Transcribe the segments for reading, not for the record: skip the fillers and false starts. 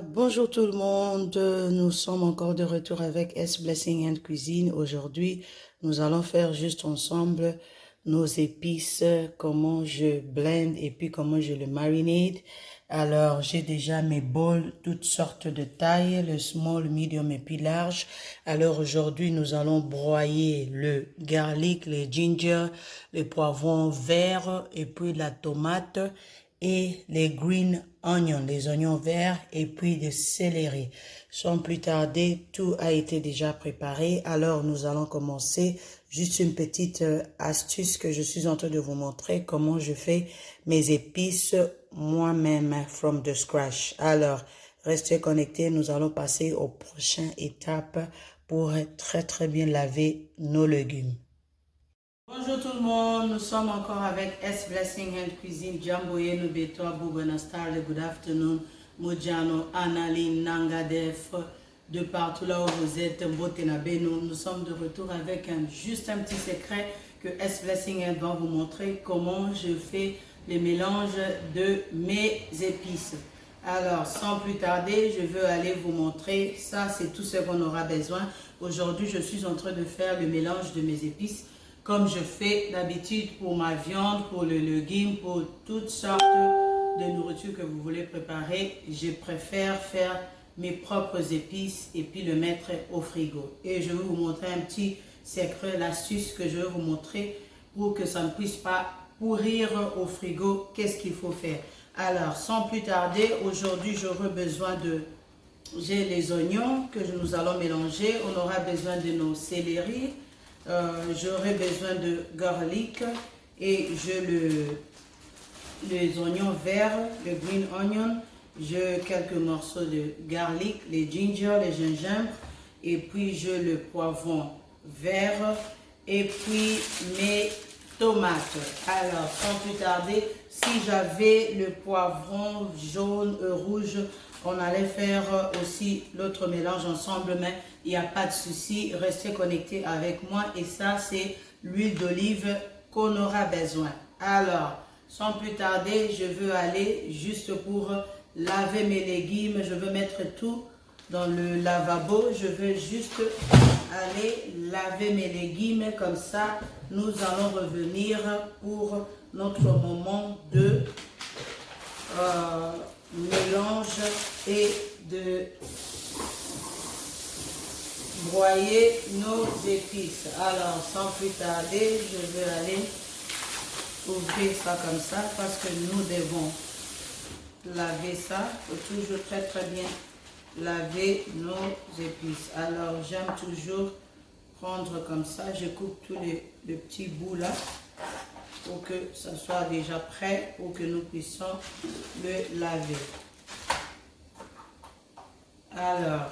Bonjour tout le monde, nous sommes encore de retour avec S Blessing and Cuisine. Aujourd'hui, nous allons faire juste ensemble nos épices, comment je blend et puis comment je le marinade. Alors, j'ai déjà mes bols, toutes sortes de tailles, le small, medium et puis large. Alors aujourd'hui, nous allons broyer le garlic, le ginger, les poivrons verts et puis la tomate et les green onions, les oignons verts et puis des céleri. Sans plus tarder, tout a été déjà préparé. Alors nous allons commencer. Juste une petite astuce que je suis en train de vous montrer comment je fais mes épices moi-même from the scratch. Alors restez connectés, nous allons passer aux prochaines étapes pour très bien laver nos légumes. Bonjour tout le monde, nous sommes encore avec S Blessing and Cuisine, Jamboye, Nubeto, Bugonastar, good afternoon, Mojano, Analine, Nangadef, de partout là où vous êtes, Mbotenabeno. Nous sommes de retour avec juste un petit secret que S Blessing and va vous montrer comment je fais les mélanges de mes épices. Alors, sans plus tarder, je veux aller vous montrer, ça c'est tout ce qu'on aura besoin. Aujourd'hui, je suis en train de faire le mélange de mes épices comme je fais d'habitude pour ma viande, pour le légume, pour toutes sortes de nourriture que vous voulez préparer. Je préfère faire mes propres épices et puis le mettre au frigo. Et je vais vous montrer un petit secret, l'astuce que je vais vous montrer pour que ça ne puisse pas pourrir au frigo. Qu'est-ce qu'il faut faire? Alors, sans plus tarder, aujourd'hui, j'aurai besoin de... J'ai les oignons que nous allons mélanger. On aura besoin de nos céleri. J'aurai besoin de garlic et les oignons verts, le green onion, j'ai quelques morceaux de garlic, les ginger, les gingembre et puis j'ai le poivron vert et puis mes tomates. Alors sans plus tarder, si j'avais le poivron jaune, rouge, on allait faire aussi l'autre mélange ensemble, mais il n'y a pas de souci, restez connectés avec moi. Et ça, c'est l'huile d'olive qu'on aura besoin. Alors, sans plus tarder, je veux aller juste pour laver mes légumes. Je veux mettre tout dans le lavabo. Je veux juste aller laver mes légumes. Comme ça, nous allons revenir pour notre moment de mélange et de broyer nos épices. Alors, sans plus tarder, je vais aller ouvrir ça comme ça parce que nous devons laver ça. Il faut toujours très bien laver nos épices. Alors, j'aime toujours prendre comme ça. Je coupe tous les petits bouts là pour que ça soit déjà prêt pour que nous puissions le laver. Alors,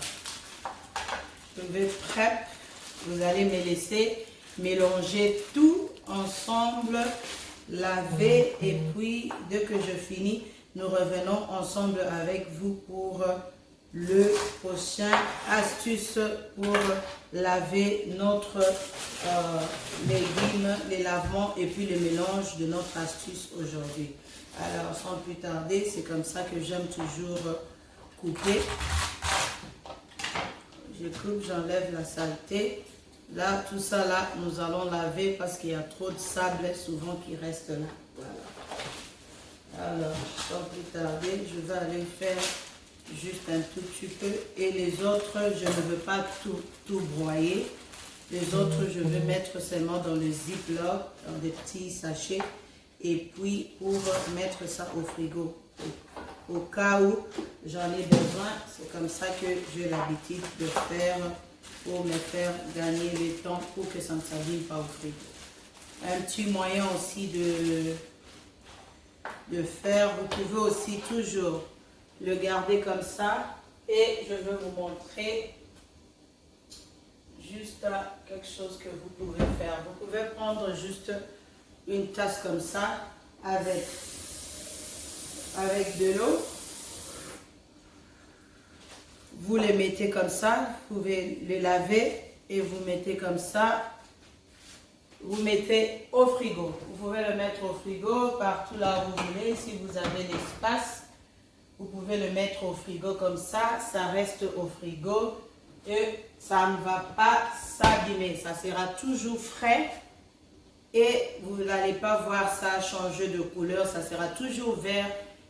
je vais prep. Vous allez me laisser mélanger tout ensemble, laver et puis dès que je finis, nous revenons ensemble avec vous pour le prochain astuce pour laver notre légumes, les lavements et puis le mélange de notre astuce aujourd'hui. Alors sans plus tarder, c'est comme ça que j'aime toujours couper. Je coupe, j'enlève la saleté. Là, tout ça là, nous allons laver parce qu'il y a trop de sable souvent qui reste là. Voilà. Alors, sans plus tarder, je vais aller faire juste un tout petit peu. Et les autres, je ne veux pas tout broyer. Les autres, je vais mettre seulement dans le ziploc, dans des petits sachets. Et puis, pour mettre ça au frigo. Au cas où j'en ai besoin, c'est comme ça que j'ai l'habitude de faire pour me faire gagner le temps pour que ça ne s'abîme pas au frigo. Un petit moyen aussi de faire, vous pouvez aussi toujours le garder comme ça et je vais vous montrer juste quelque chose que vous pouvez faire. Vous pouvez prendre juste une tasse comme ça avec de l'eau. Vous les mettez comme ça, vous pouvez les laver et vous mettez comme ça. Vous mettez au frigo. Vous pouvez le mettre au frigo partout là où vous voulez si vous avez l'espace. vous pouvez le mettre au frigo comme ça reste au frigo et ça ne va pas s'abîmer, ça sera toujours frais et vous n'allez pas voir ça changer de couleur, ça sera toujours vert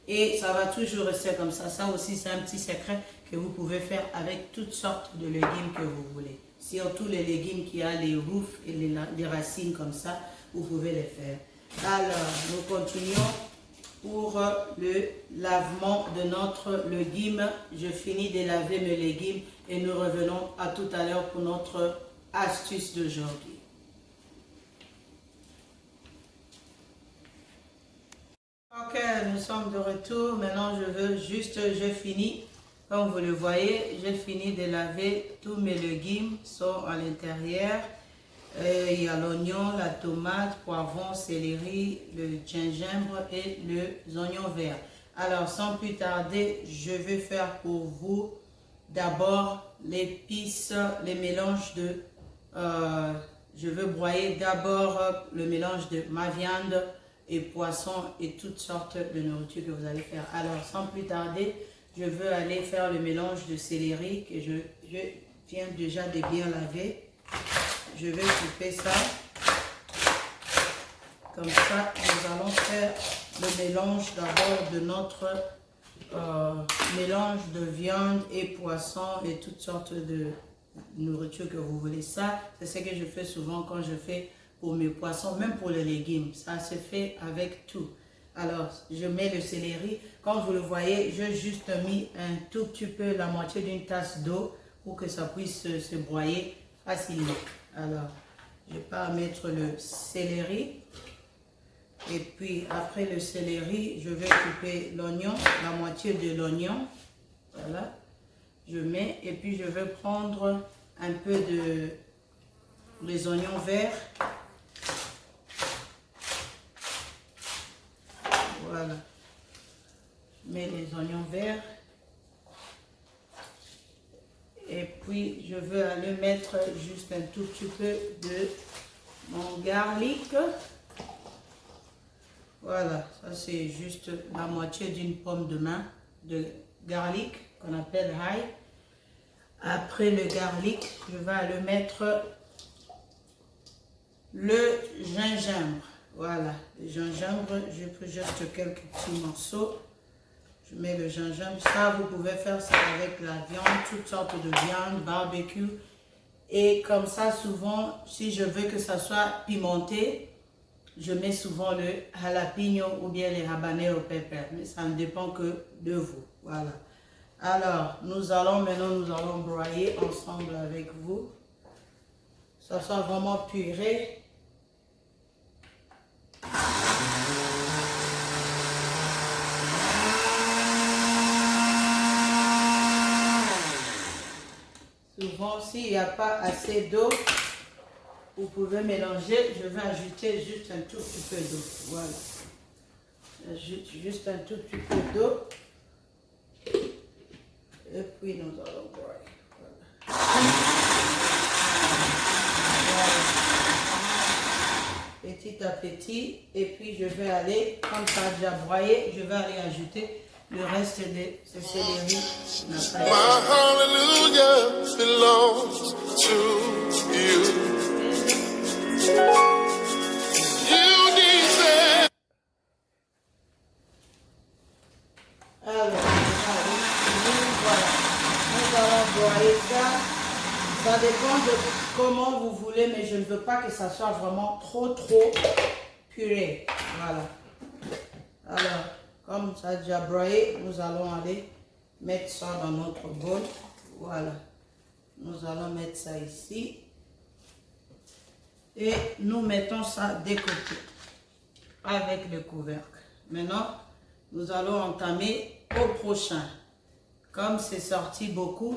et ça va toujours rester comme ça. Ça aussi c'est un petit secret que vous pouvez faire avec toutes sortes de légumes que vous voulez. Surtout les légumes qui ont les roues et les racines comme ça, vous pouvez les faire. Alors, nous continuons pour le lavement de notre légume. Je finis de laver mes légumes et nous revenons à tout à l'heure pour notre astuce d'aujourd'hui. Ok, nous sommes de retour. Maintenant, je finis. Comme vous le voyez, j'ai fini de laver tous mes légumes, sont à l'intérieur. Il y a l'oignon, la tomate, poivron, céleri, le gingembre et les oignons verts. Alors, sans plus tarder, je vais faire pour vous d'abord l'épice, les mélanges de... je veux broyer d'abord le mélange de ma viande et poisson et toutes sortes de nourriture que vous allez faire. Alors, sans plus tarder, je veux aller faire le mélange de céleri que je viens déjà de bien laver. Je vais couper ça. Comme ça, nous allons faire le mélange d'abord de notre mélange de viande et poisson et toutes sortes de nourriture que vous voulez. Ça, c'est ce que je fais souvent quand je fais pour mes poissons, même pour les légumes. Ça se fait avec tout. Alors, je mets le céleri. Comme vous le voyez, j'ai juste mis un tout petit peu, la moitié d'une tasse d'eau pour que ça puisse se broyer facilement. Alors, je vais pas mettre le céleri. Et puis, après le céleri, je vais couper l'oignon, la moitié de l'oignon. Voilà. Je mets et puis je vais prendre un peu de les oignons verts. Voilà. Je mets les oignons verts. Et puis, je veux aller mettre juste un tout petit peu de mon garlic. Voilà, ça c'est juste la moitié d'une pomme de main de garlic qu'on appelle ail. Après le garlic, je vais aller mettre le gingembre. Voilà, le gingembre, je peux juste quelques petits morceaux. Je mets le gingembre. Ça, vous pouvez faire ça avec la viande, toutes sortes de viande, barbecue. Et comme ça, souvent, si je veux que ça soit pimenté, je mets souvent le jalapeno ou bien les habanero pepper. Mais ça ne dépend que de vous. Voilà. Alors, nous allons broyer ensemble avec vous. Ça soit vraiment puré. Souvent, s'il n'y a pas assez d'eau, vous pouvez mélanger. Je vais ajouter juste un tout petit peu d'eau. Voilà. J'ajoute juste un tout petit peu d'eau. Et puis nous allons broyer. Voilà. Petit à petit. Et puis je vais aller, comme ça a déjà broyé, je vais aller ajouter le reste de ce céleri. My hallelujah belongs to you. You deserve. Alors, voilà. Nous allons broyer ça. Ça dépend de comment vous voulez, mais je ne veux pas que ça soit vraiment trop puré. Voilà. Alors, comme ça a déjà broyé, nous allons aller mettre ça dans notre bol. Voilà. Nous allons mettre ça ici. Et nous mettons ça de côté avec le couvercle. Maintenant, nous allons entamer au prochain. Comme c'est sorti beaucoup,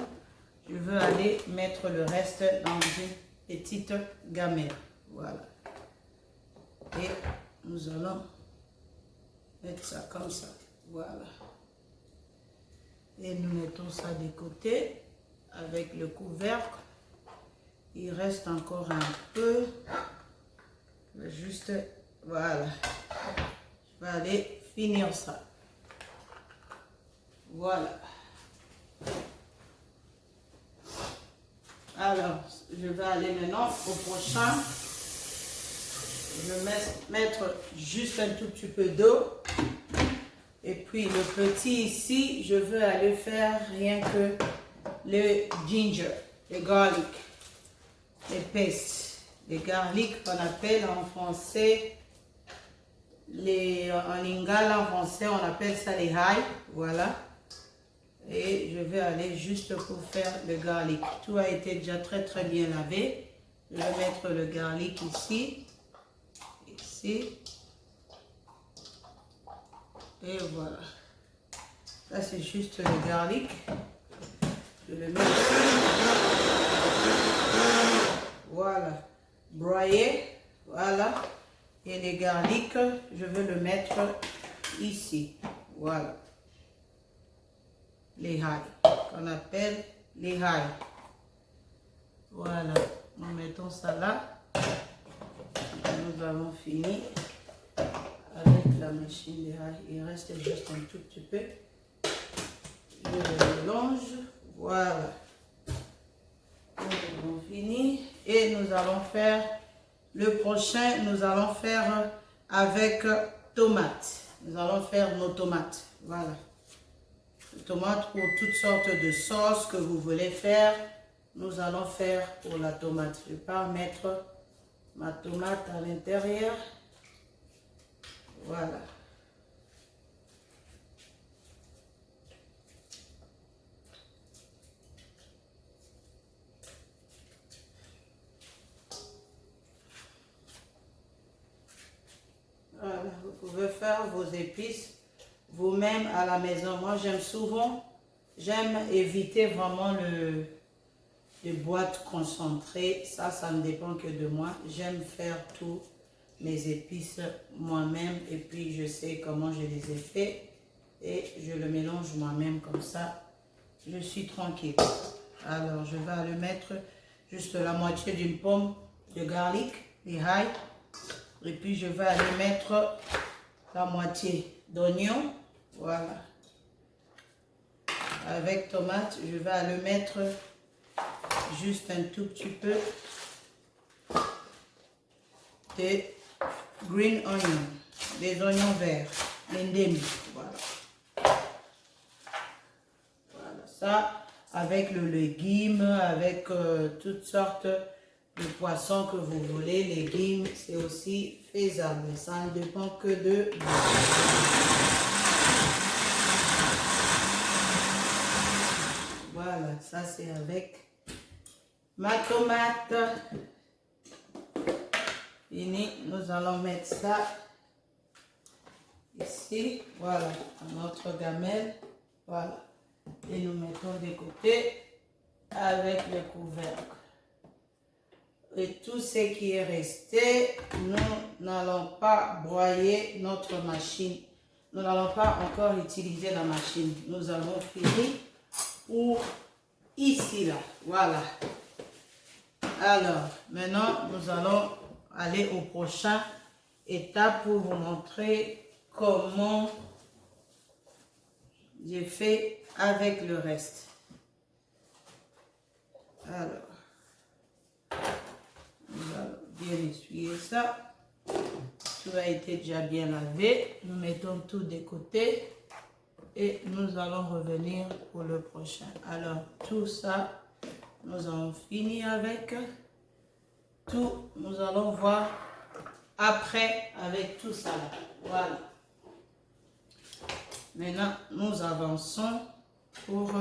je veux aller mettre le reste dans une petite gamelle. Voilà. Et nous allons mettre ça comme ça. Voilà. Et nous mettons ça de côté avec le couvercle. Il reste encore un peu. Juste, voilà. Je vais aller finir ça. Voilà. Alors, je vais aller maintenant au prochain. Je vais mettre juste un tout petit peu d'eau. Et puis le petit ici, je veux aller faire rien que le ginger, le garlic, l'épaisse. Les garlic qu'on appelle en français, en lingala en français, on appelle ça les haïs. Voilà. Et je vais aller juste pour faire le garlic. Tout a été déjà très très bien lavé. Je vais mettre le garlic ici. Ici. Et voilà. Ça c'est juste le garlic. Je le mets ici. Voilà. Broyer. Voilà. Et les garlic, je vais le mettre ici. Voilà. Les haïs, qu'on appelle les haïs. Voilà, nous mettons ça là. Nous avons fini avec la machine des haïs. Il reste juste un tout petit peu. Je le mélange. Voilà. Nous avons fini. Et nous allons faire le prochain. Nous allons faire avec tomates. Nous allons faire nos tomates. Voilà. Tomate pour toutes sortes de sauces que vous voulez faire. Nous allons faire pour la tomate. Je vais pas mettre ma tomate à l'intérieur. Voilà. Voilà. Vous pouvez faire vos épices vous-même à la maison. Moi, j'aime éviter vraiment les boîtes concentrées. Ça ne dépend que de moi. J'aime faire tous mes épices moi-même et puis je sais comment je les ai fait et je le mélange moi-même comme ça. Je suis tranquille. Alors, je vais aller mettre juste la moitié d'une pomme de garlic, des haïs. Et puis, je vais aller mettre la moitié d'oignon. Voilà. Avec tomate, je vais aller mettre juste un tout petit peu de green onion, des oignons verts, l'endemi. Voilà. Voilà ça, avec le légume, avec toutes sortes de poissons que vous voulez. Légumes, c'est aussi faisable. Ça ne dépend que de vous. Voilà, ça c'est avec ma tomate. Fini, nous allons mettre ça ici. Voilà, dans notre gamelle. Voilà. Et nous mettons de côté avec le couvercle. Et tout ce qui est resté, nous n'allons pas broyer notre machine. Nous n'allons pas encore utiliser la machine. Nous avons fini pour ici, là. Voilà. Alors, maintenant, nous allons aller au prochain étape pour vous montrer comment j'ai fait avec le reste. Alors, nous allons bien essuyer ça. Tout a été déjà bien lavé. Nous mettons tout de côté et nous allons revenir pour le prochain. Alors, tout ça, nous avons fini avec tout. Nous allons voir après avec tout ça. Voilà. Maintenant, nous avançons pour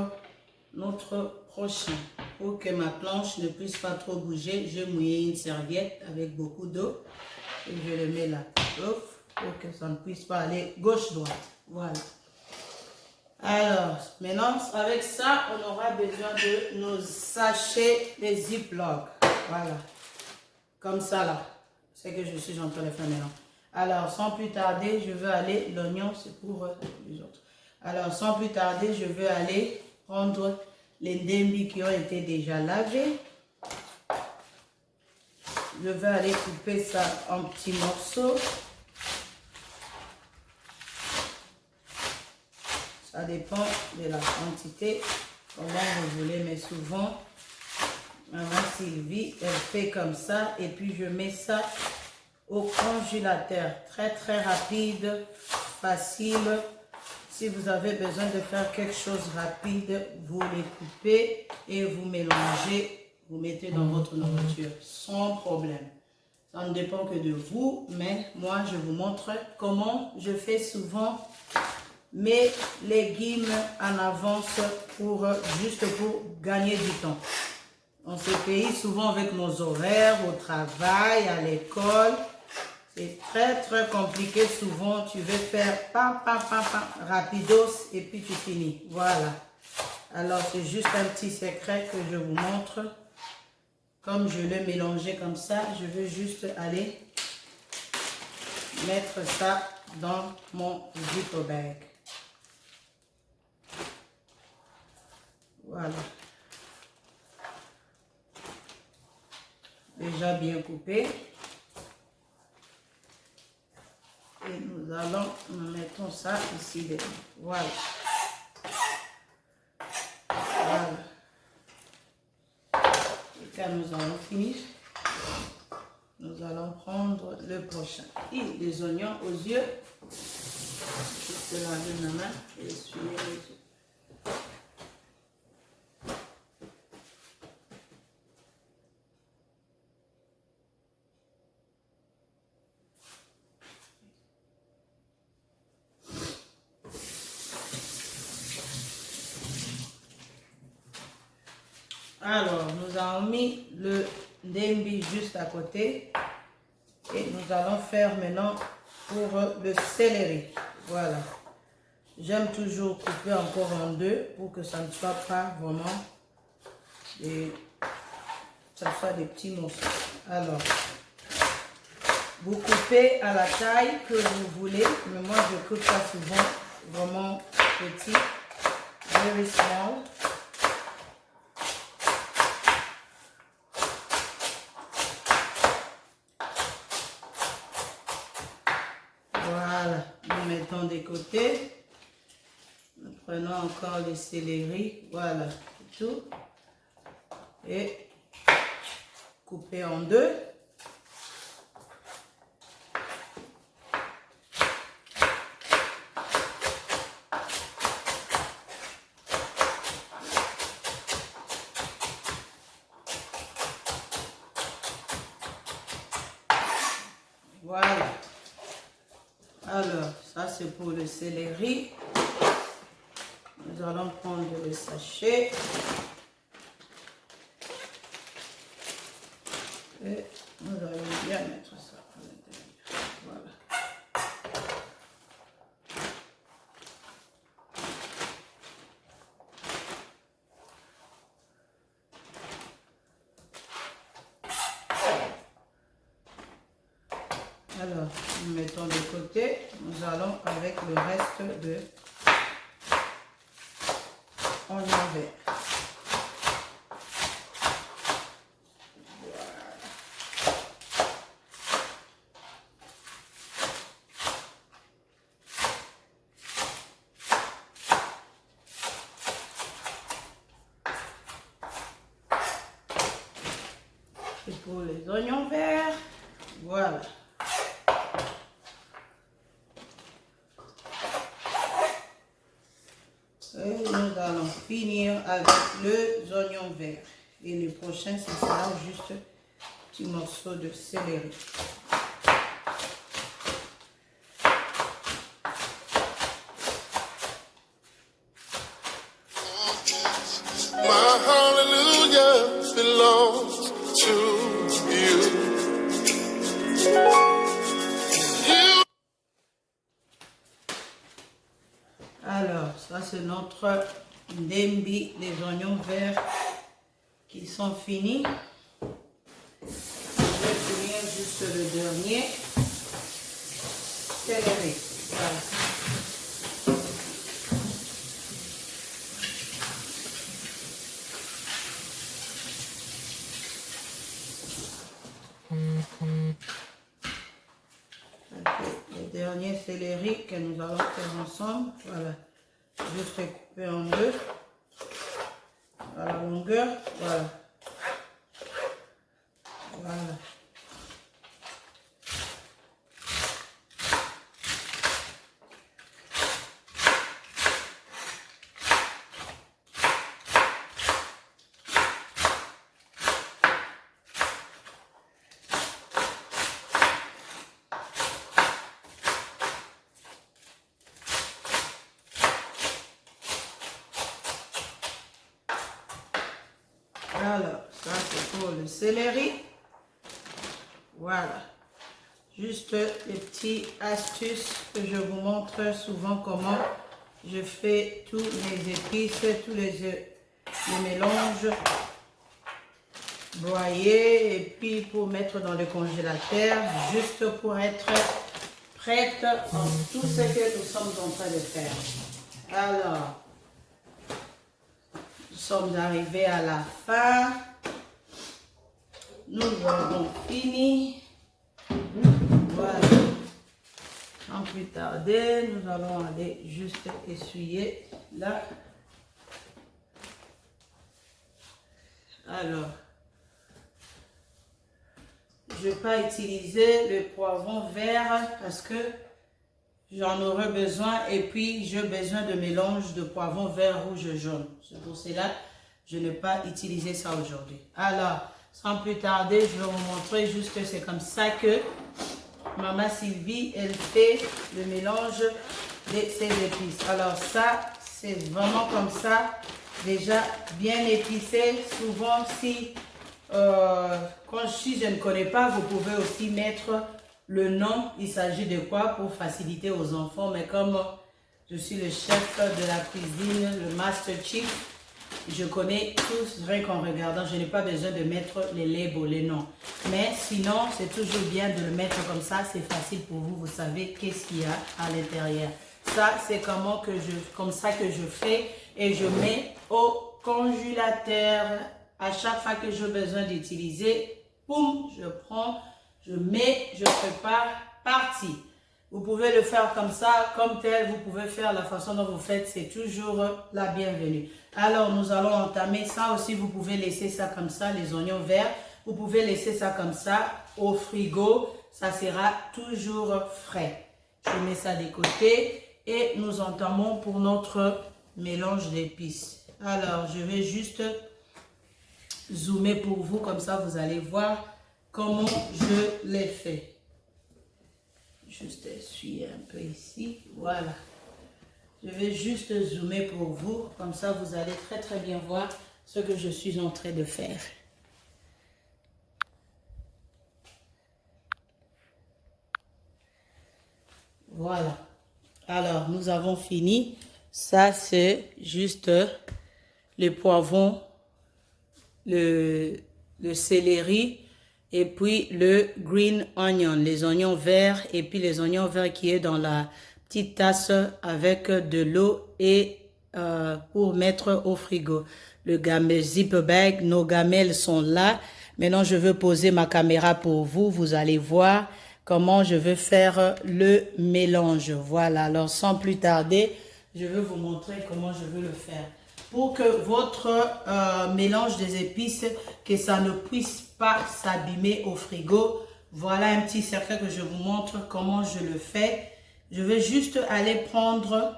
notre prochain. Pour que ma planche ne puisse pas trop bouger, je mouille une serviette avec beaucoup d'eau et je le mets là. Pour que ça ne puisse pas aller gauche-droite. Voilà. Alors, maintenant, avec ça, on aura besoin de nos sachets de Ziploc. Voilà. Comme ça, là. C'est que je suis en train de faire maintenant. Alors, sans plus tarder, je vais aller... L'oignon, c'est pour les autres. Alors, sans plus tarder, je vais aller prendre les ndembi qui ont été déjà lavés. Je vais aller couper ça en petits morceaux. Ça dépend de la quantité, comment vous voulez, mais souvent, maman Sylvie, elle fait comme ça et puis je mets ça au congélateur. Très très rapide, facile. Si vous avez besoin de faire quelque chose rapide, vous les coupez et vous mélangez, vous mettez dans votre nourriture sans problème. Ça ne dépend que de vous, mais moi je vous montre comment je fais souvent mes légumes en avance juste pour gagner du temps. Dans ce pays, souvent avec nos horaires, au travail, à l'école, c'est très très compliqué. Souvent, tu veux faire rapidos et puis tu finis. Voilà. Alors, c'est juste un petit secret que je vous montre. Comme je l'ai mélangé comme ça, je veux juste aller mettre ça dans mon zipper bag. Voilà. Déjà bien coupé. Et nous allons, nous mettons ça ici dedans. Voilà. Voilà. Et quand nous allons finir, nous allons prendre le prochain. Et les oignons aux yeux. Je vais laver ma main et essuyer les yeux. Alors, nous avons mis le ndembi juste à côté et nous allons faire maintenant pour le céleri. Voilà. J'aime toujours couper encore en deux pour que ça ne soit pas vraiment des, ça soit des petits morceaux. Alors, vous coupez à la taille que vous voulez, mais moi je coupe ça souvent vraiment petit, very small. Voilà, nous mettons des côtés. Nous prenons encore les céleri, voilà, tout. Et couper en deux. Voilà. Alors, ça c'est pour le céleri. Nous allons prendre le sachet. Et nous allons bien mettre ça à l'intérieur. Voilà. Alors, nous mettons de côté. Nous allons avec le reste de oignon vert. Et pour les oignons verts, voilà. Et nous allons finir avec les oignons verts. Et le prochain, ce sera juste un petit morceau de céleri. My hallelujah belongs to you. Alors, ça c'est notre ndembi, les oignons verts qui sont finis. Je vais finir juste le dernier. Céleri. Voilà. Le dernier céleri que nous allons faire ensemble. Voilà. juste couper en deux à la longueur. Voilà. Voilà. Alors, ça c'est pour le céleri. Voilà. Juste des petites astuces que je vous montre souvent comment je fais tous les épices, tous les mélanges broyés et puis pour mettre dans le congélateur, juste pour être prête en tout ce que nous sommes en train de faire. Alors, nous sommes arrivés à la fin. Nous avons fini. Voilà. Sans plus tarder, nous allons aller juste essuyer là. Alors, je ne vais pas utiliser le poivron vert parce que j'en aurai besoin et puis j'ai besoin de mélange de poivron vert, rouge, jaune. C'est pour cela que je n'ai pas utilisé ça aujourd'hui. Alors, sans plus tarder, je vais vous montrer juste que c'est comme ça que Maman Sylvie, elle fait le mélange de ses épices. Alors ça, c'est vraiment comme ça, déjà bien épicé. Souvent, si je ne connais pas, vous pouvez aussi mettre le nom. Il s'agit de quoi pour faciliter aux enfants. Mais comme je suis le chef de la cuisine, le Master Chief, je connais tous, rien qu'en regardant, je n'ai pas besoin de mettre les labels, les noms. Mais sinon, c'est toujours bien de le mettre comme ça, c'est facile pour vous, vous savez qu'est-ce qu'il y a à l'intérieur. Ça, c'est comme ça que je fais et je mets au congélateur. À chaque fois que j'ai besoin d'utiliser, boum, je prends, je mets, je prépare, parti. Vous pouvez le faire comme ça, comme tel, vous pouvez faire la façon dont vous faites, c'est toujours la bienvenue. Alors, nous allons entamer ça aussi, vous pouvez laisser ça comme ça, les oignons verts, vous pouvez laisser ça comme ça au frigo, ça sera toujours frais. Je mets ça de côté et nous entamons pour notre mélange d'épices. Alors, je vais juste zoomer pour vous, comme ça vous allez voir comment je l'ai fait. Juste essuyer un peu ici, voilà. Je vais juste zoomer pour vous, comme ça vous allez très bien voir ce que je suis en train de faire. Voilà. Alors, nous avons fini. Ça, c'est juste le poivron, le céleri et puis le green onion, les oignons verts et puis les oignons verts qui est dans la petite tasse avec de l'eau et pour mettre au frigo. Le zipper bag, nos gamelles sont là. Maintenant, je veux poser ma caméra pour vous. Vous allez voir comment je veux faire le mélange. Voilà, alors sans plus tarder, je vais vous montrer comment je veux le faire. Pour que votre mélange des épices, que ça ne puisse pas s'abîmer au frigo, voilà un petit secret que je vous montre comment je le fais. Je vais juste aller prendre,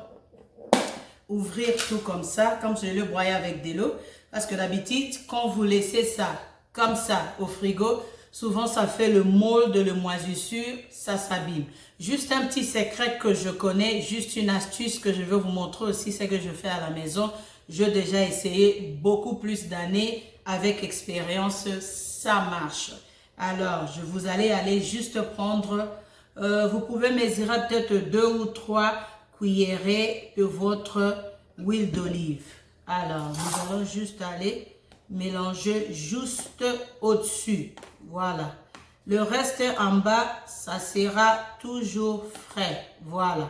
ouvrir tout comme ça, comme je le broyer avec de l'eau. Parce que d'habitude, quand vous laissez ça comme ça au frigo, souvent ça fait le mold, le moisissure, ça s'abîme. Juste un petit secret que je connais, juste une astuce que je veux vous montrer aussi, c'est que je fais à la maison. J'ai déjà essayé beaucoup plus d'années avec expérience, ça marche. Alors, vous allez aller juste prendre, vous pouvez mesurer peut-être 2 ou 3 cuillerées de votre huile d'olive. Alors, nous allons juste aller mélanger juste au-dessus. Voilà. Le reste en bas, ça sera toujours frais. Voilà.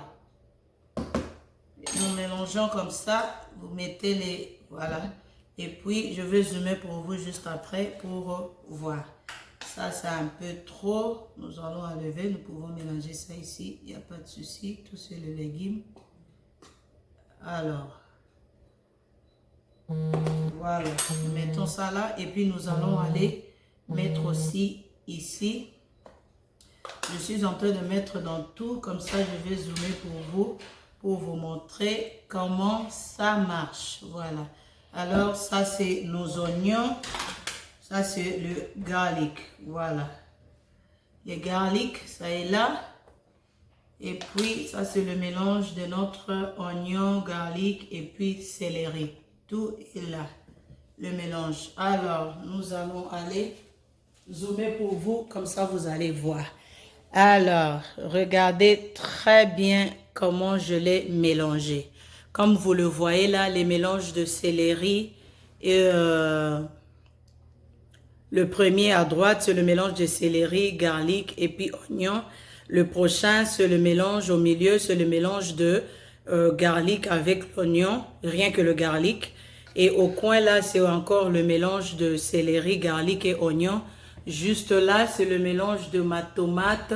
Nous mélangeons comme ça. Vous mettez les... Voilà. Et puis, je vais zoomer pour vous juste après pour voir. Ça, c'est un peu trop. Nous allons enlever. Nous pouvons mélanger ça ici. Il n'y a pas de souci. Tout c'est le légume. Alors, voilà, mettons ça là et puis nous allons aller mettre aussi ici. Je suis en train de mettre dans tout, comme ça je vais zoomer pour vous montrer comment ça marche. Voilà. Alors ça c'est nos oignons, ça c'est le garlic. Voilà. Le garlic, ça est là. Et puis ça c'est le mélange de notre oignon, garlic et puis céleri. Tout est là, le mélange. Alors nous allons aller zoomer pour vous, comme ça vous allez voir. Alors, regardez très bien comment je l'ai mélangé. Comme vous le voyez là, les mélanges de céleri et le premier à droite, c'est le mélange de céleri, garlic et puis oignon. Le prochain, c'est le mélange au milieu, c'est le mélange de garlic avec l'oignon, rien que le garlic. Et au coin là, c'est encore le mélange de céleri, garlic et oignon. Juste là, c'est le mélange de ma tomate.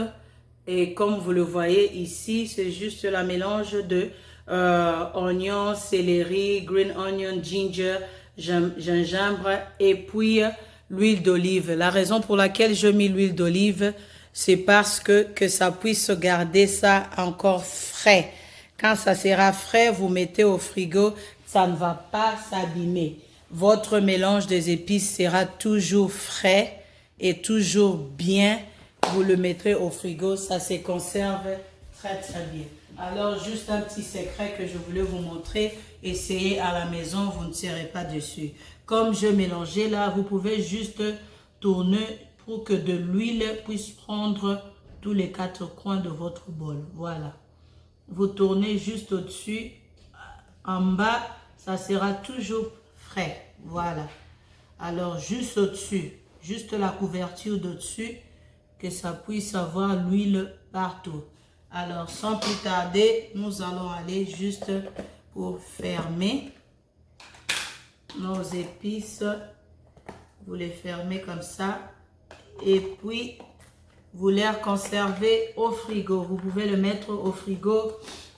Et comme vous le voyez ici, c'est juste le mélange de oignon, céleri, green onion, ginger, gingembre et puis l'huile d'olive. La raison pour laquelle je mets l'huile d'olive, c'est parce que ça puisse garder ça encore frais. Quand ça sera frais, vous mettez au frigo, ça ne va pas s'abîmer. Votre mélange des épices sera toujours frais et toujours bien. Vous le mettrez au frigo, ça se conserve très très bien. Alors juste un petit secret que je voulais vous montrer, essayez à la maison, vous ne serez pas dessus. Comme je mélangeais là, vous pouvez juste tourner pour que de l'huile puisse prendre tous les 4 coins de votre bol. Voilà. Vous tournez juste au-dessus, en bas, ça sera toujours frais. Voilà. Alors juste au-dessus, juste la couverture d'au-dessus, que ça puisse avoir l'huile partout. Alors sans plus tarder, nous allons aller juste pour fermer nos épices. Vous les fermez comme ça et puis vous les conservez au frigo. Vous pouvez le mettre au frigo,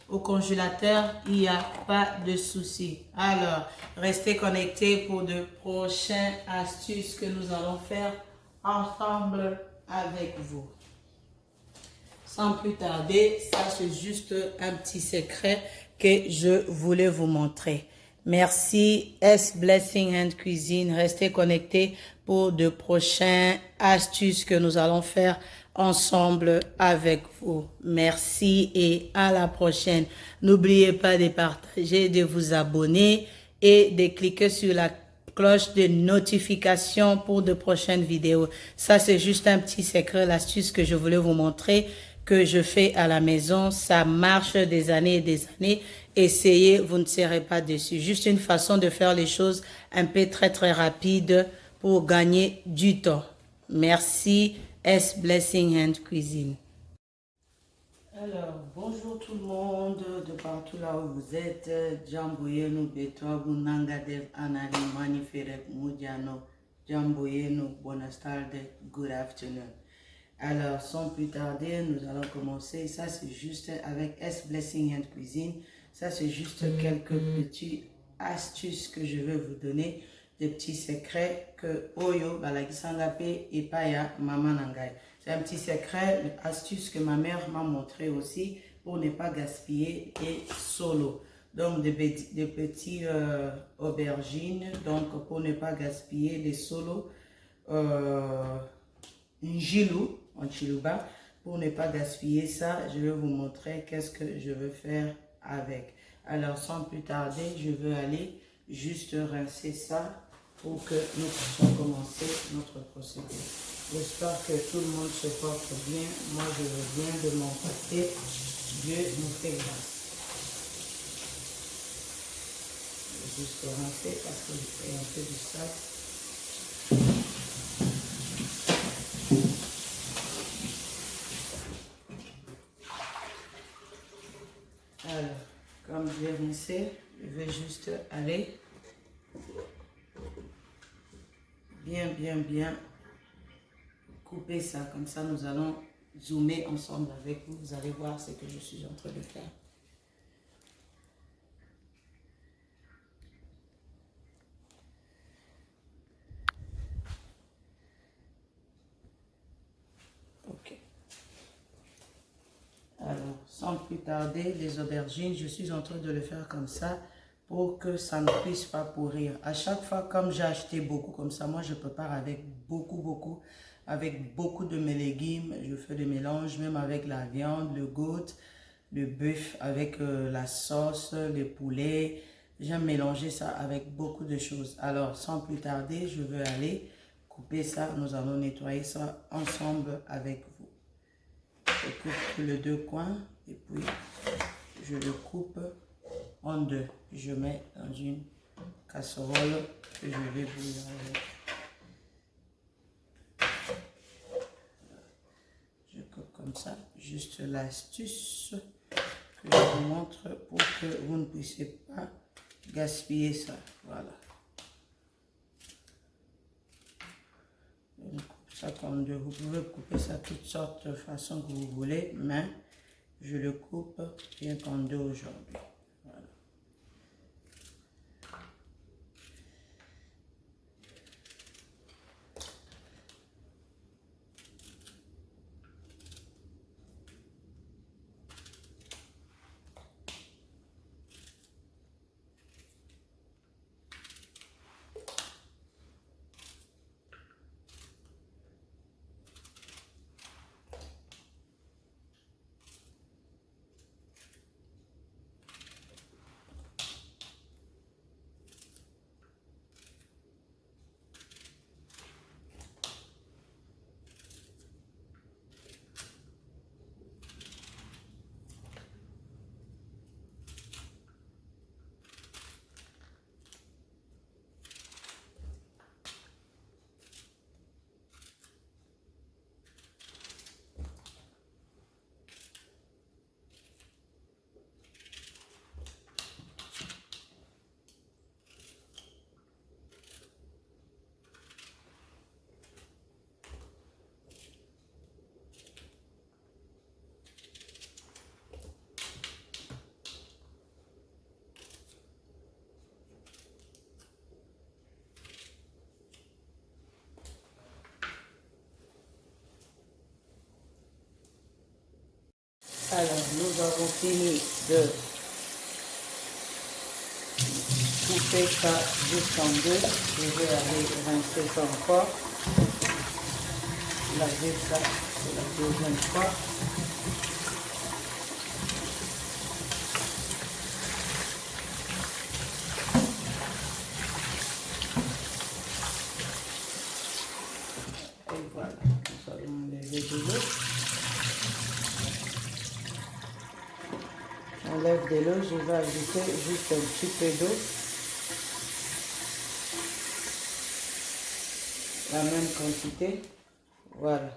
au congélateur, il n'y a pas de souci. Alors, restez connectés pour de prochaines astuces que nous allons faire ensemble avec vous. Sans plus tarder, ça c'est juste un petit secret que je voulais vous montrer. Merci S Blessing and Cuisine. Restez connectés pour de prochaines astuces que nous allons faire ensemble avec vous. Merci et à la prochaine. N'oubliez pas de partager, de vous abonner et de cliquer sur la cloche de notification pour de prochaines vidéos. Ça, c'est juste un petit secret, l'astuce que je voulais vous montrer, que je fais à la maison. Ça marche des années et des années. Essayez, vous ne serez pas déçus. Juste une façon de faire les choses un peu très très rapide pour gagner du temps. Merci, S Blessing and Cuisine. Alors, bonjour tout le monde, de partout là où vous êtes. Jamboyenu, Betoabu, Nangadev, Anani, Maniferet, Mudiano, Jamboyenu, buenas tardes, good afternoon. Alors, sans plus tarder, nous allons commencer. Ça, c'est juste avec S Blessing and Cuisine. Ça, c'est juste quelques petites astuces que je vais vous donner. Des petits secrets que Oyo, Balagisangape et Paya, Maman Nangai. C'est un petit secret, une astuce que ma mère m'a montré aussi pour ne pas gaspiller et solo. Donc, des petits aubergines, donc pour ne pas gaspiller des solos. Njilou, en chiluba, pour ne pas gaspiller ça, je vais vous montrer qu'est-ce que je veux faire avec. Alors, sans plus tarder, je vais aller juste rincer ça pour que nous puissions commencer notre procédure. J'espère que tout le monde se porte bien. Moi, je veux bien de mon côté. Dieu nous fait grâce. Je vais juste rincer parce que j'ai un peu du sable. Alors, comme j'ai rincé, je vais juste aller bien couper ça. Comme ça, nous allons zoomer ensemble avec vous. Vous allez voir ce que je suis en train de faire. sans plus tarder, les aubergines, je suis en train de le faire comme ça pour que ça ne puisse pas pourrir. À chaque fois, comme j'ai acheté beaucoup comme ça, moi je prépare avec beaucoup, avec beaucoup de mes légumes. Je fais des mélanges, même avec la viande, le goat, le bœuf, avec la sauce, le poulet. J'aime mélanger ça avec beaucoup de choses. Alors, sans plus tarder, je vais aller couper ça. Nous allons nettoyer ça ensemble avec vous. Je coupe les deux coins et puis je le coupe en deux. Je mets dans une casserole que je vais bouillir avec. Je coupe comme ça. Juste l'astuce que je vous montre pour que vous ne puissiez pas gaspiller ça. Voilà. Je coupe ça comme deux. Vous pouvez couper ça de toutes sortes de façons que vous voulez, mais je le coupe bien qu'en deux aujourd'hui. Voilà. Alors, nous avons fini de couper ça jusqu'en deux. Je vais aller rincer ça encore. Laver ça pour la deuxième fois. Et voilà, nous allons enlever de l'eau. J'enlève de l'eau, je vais ajouter juste un petit peu d'eau. La même quantité. Voilà.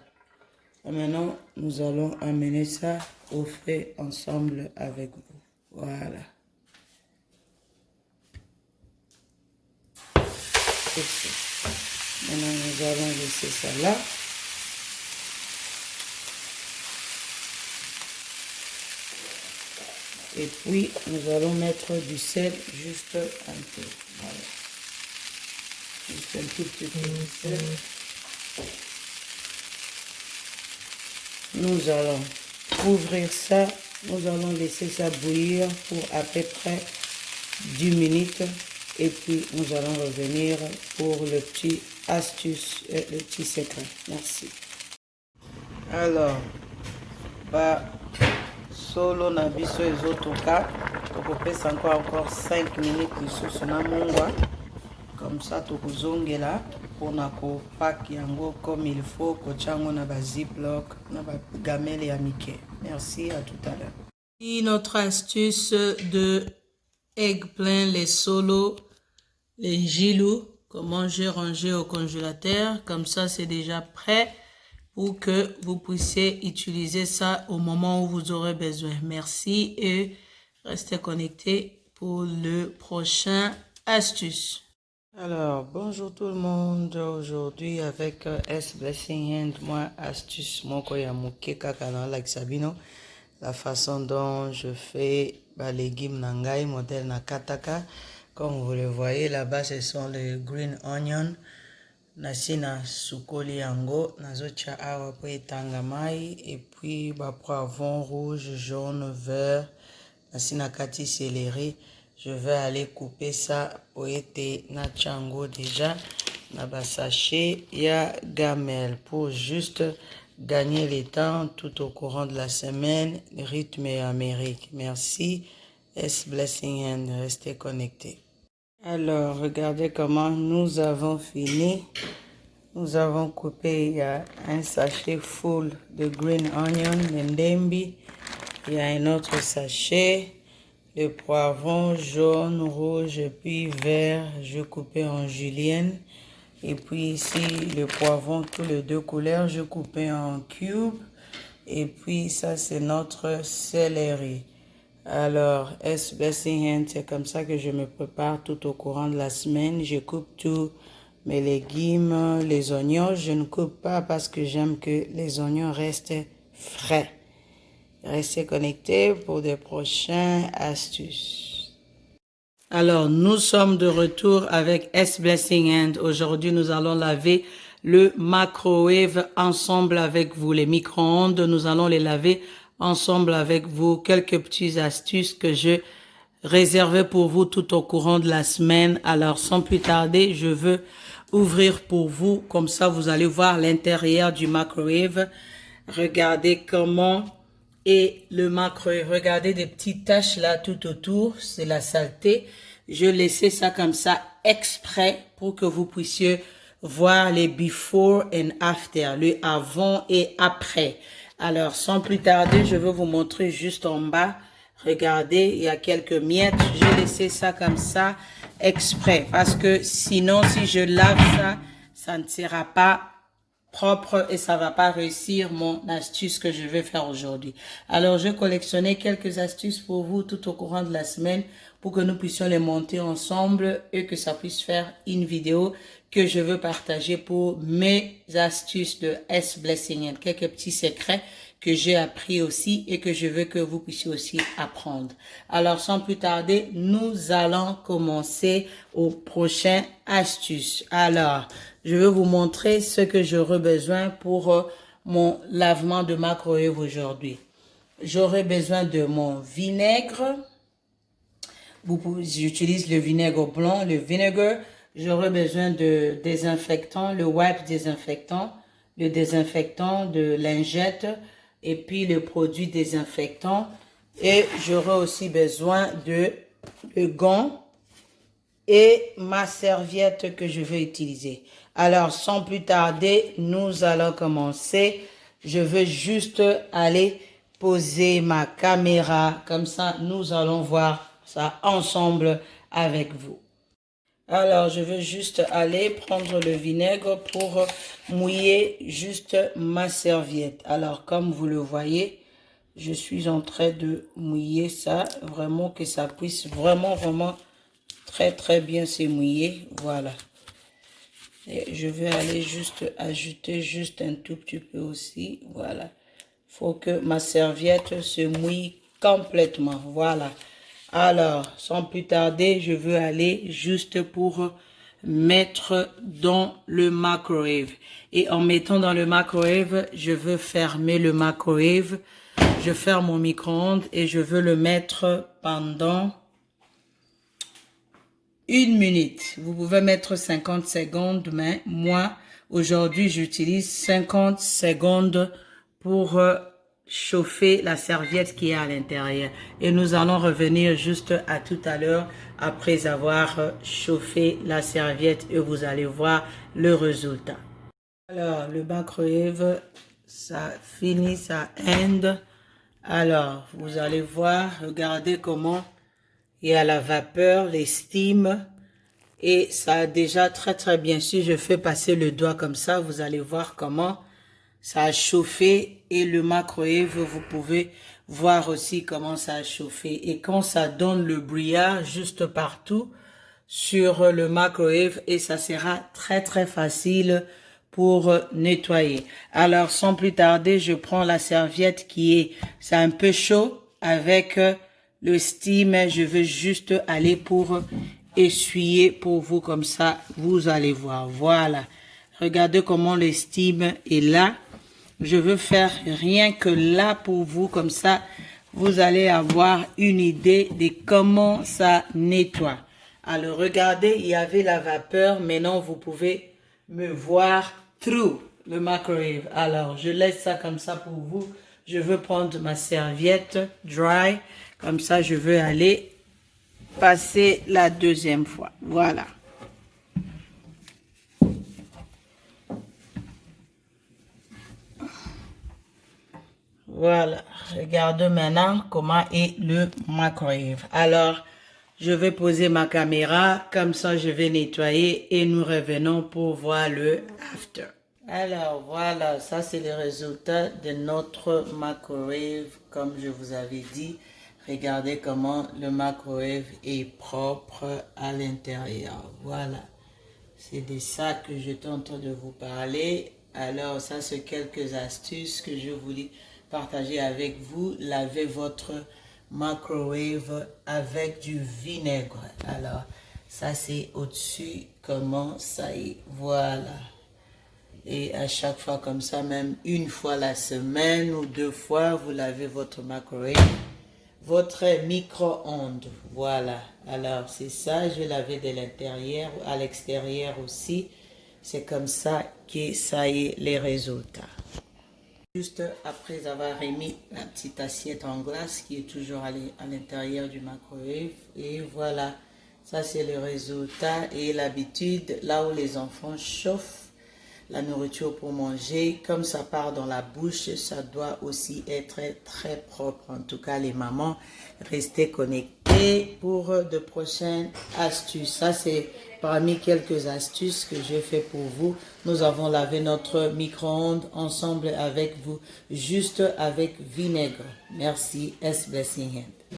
Et maintenant, nous allons amener ça au feu ensemble avec vous. Voilà. Maintenant, nous allons laisser ça là. Et puis, nous allons mettre du sel juste un peu. Voilà. Juste un tout petit peu de sel. Nous allons ouvrir ça. Nous allons laisser ça bouillir pour à peu près 10 minutes. Et puis, nous allons revenir pour le petit astuce, le petit secret. Merci. Alors, solo na biso ezotoka tokopesa encore 5 minutes lisusu na mongwa comme ça tokozongela mpona kopaki yango comme il faut kotyango na ba ziploc na ba gamelle ya mike. Merci, à tout à l'heure. Notre astuce de eggplant, les solos, les gilous, comment j'ai rangé au congélateur, comme ça c'est déjà prêt pour que vous puissiez utiliser ça au moment où vous aurez besoin. Merci et restez connectés pour le prochain astuce. Alors, bonjour tout le monde. Aujourd'hui avec S Blessing Hand, moi astuce moko ya muke kaka na like Sabino, la façon dont je fais légumes nangai modèle na kataka. Comme vous le voyez là-bas, ce sont les green onions. Nasina sukoli yango, nazotia awa po etangamai, et puis poivron rouge, jaune, vert, nasina kati céleri. Je vais aller couper ça pour être nachango déjà. Na sachet ya gamelle pour juste gagner le temps tout au courant de la semaine. Rythme et Amérique. Merci. S Blessing Hand. Restez connectés. Alors, regardez comment nous avons fini. Nous avons coupé, il y a un sachet full de green onion, l'endembi. Il y a un autre sachet, le poivron jaune, rouge et puis vert. Je coupais en julienne. Et puis ici, le poivron, tous les deux couleurs, je coupais en cubes. Et puis ça, c'est notre céleri. Alors, S Blessing Hand, c'est comme ça que je me prépare tout au courant de la semaine. Je coupe tous mes légumes, les oignons. Je ne coupe pas parce que j'aime que les oignons restent frais. Restez connectés pour des prochaines astuces. Alors, nous sommes de retour avec S Blessing Hand. Aujourd'hui, nous allons laver le microwave ensemble avec vous. Les micro-ondes, nous allons les laver ensemble avec vous. Quelques petites astuces que je réservais pour vous tout au courant de la semaine. Alors, sans plus tarder, je veux ouvrir pour vous. Comme ça, vous allez voir l'intérieur du microwave. Regardez comment est le microwave. Regardez des petites taches là tout autour. C'est la saleté. Je laissais ça comme ça exprès pour que vous puissiez voir les before and after, le avant et après. Alors, sans plus tarder, je vais vous montrer juste en bas. Regardez, il y a quelques miettes. J'ai laissé ça comme ça exprès parce que sinon, si je lave ça, ça ne sera pas propre et ça va pas réussir mon astuce que je vais faire aujourd'hui. Alors, je collectionnais quelques astuces pour vous tout au courant de la semaine pour que nous puissions les monter ensemble et que ça puisse faire une vidéo que je veux partager pour mes astuces de S Blessing Hand. Quelques petits secrets que j'ai appris aussi et que je veux que vous puissiez aussi apprendre. Alors, sans plus tarder, nous allons commencer aux prochaines astuces. Alors, je vais vous montrer ce que j'aurai besoin pour mon lavement de microwave aujourd'hui. J'aurai besoin de mon vinaigre. J'utilise le vinaigre blanc, le vinegar. J'aurai besoin de désinfectant, le wipe désinfectant, le désinfectant de lingette et puis le produit désinfectant. Et j'aurai aussi besoin de gants et ma serviette que je vais utiliser. Alors, sans plus tarder, nous allons commencer. Je veux juste aller poser ma caméra. Comme ça, nous allons voir ça ensemble avec vous. Alors, je veux juste aller prendre le vinaigre pour mouiller juste ma serviette. Alors, comme vous le voyez, je suis en train de mouiller ça. Vraiment que ça puisse vraiment très bien se mouiller. Voilà. Et je vais aller juste ajouter juste un tout petit peu aussi. Voilà. Il faut que ma serviette se mouille complètement. Voilà. Alors, sans plus tarder, je veux aller juste pour mettre dans le microwave. Et en mettant dans le microwave, je veux fermer le microwave. Je ferme mon micro-ondes et je veux le mettre pendant 1 minute. Vous pouvez mettre 50 secondes, mais moi, aujourd'hui, j'utilise 50 secondes pour chauffer la serviette qui est à l'intérieur. Et nous allons revenir juste à tout à l'heure après avoir chauffé la serviette et vous allez voir le résultat. Alors, le microwave, ça finit, ça end. Alors, vous allez voir, regardez comment il y a la vapeur, les steams. Et ça a déjà très bien. Si je fais passer le doigt comme ça, vous allez voir comment ça a chauffé. Et le microwave, vous pouvez voir aussi comment ça a chauffé. Et quand ça donne le brouillard juste partout sur le microwave, et ça sera très facile pour nettoyer. Alors, sans plus tarder, je prends la serviette c'est un peu chaud avec le steam. Je veux juste aller pour essuyer pour vous comme ça. Vous allez voir. Voilà. Regardez comment le steam est là. Je veux faire rien que là pour vous. Comme ça, vous allez avoir une idée de comment ça nettoie. Alors, regardez, il y avait la vapeur. Maintenant, vous pouvez me voir through le microwave. Alors, je laisse ça comme ça pour vous. Je veux prendre ma serviette dry. Comme ça, je veux aller passer la deuxième fois. Voilà. Voilà. Regardez maintenant comment est le microwave. Alors, je vais poser ma caméra. Comme ça, je vais nettoyer et nous revenons pour voir le after. Alors, voilà. Ça, c'est le résultat de notre microwave. Comme je vous avais dit, regardez comment le microwave est propre à l'intérieur. Voilà. C'est de ça que j'étais en train de vous parler. Alors, ça, c'est quelques astuces que je voulais partager avec vous. Lavez votre microwave avec du vinaigre. Alors, ça, c'est au-dessus. Comment ça est. Voilà. Et à chaque fois comme ça, même une fois la semaine ou 2 fois, vous lavez votre microwave. Votre micro-ondes, voilà. Alors, c'est ça, je vais laver de l'intérieur, à l'extérieur aussi. C'est comme ça que ça y est les résultats. Juste après avoir remis la petite assiette en glace qui est toujours à l'intérieur du microwave. Et voilà, ça c'est le résultat. Et l'habitude, là où les enfants chauffent la nourriture pour manger, comme ça part dans la bouche, ça doit aussi être très propre. En tout cas, les mamans, restez connectés pour de prochaines astuces. Ça, c'est parmi quelques astuces que j'ai fait pour vous. Nous avons lavé notre micro-ondes ensemble avec vous, juste avec vinaigre. Merci, S Blessing Hand.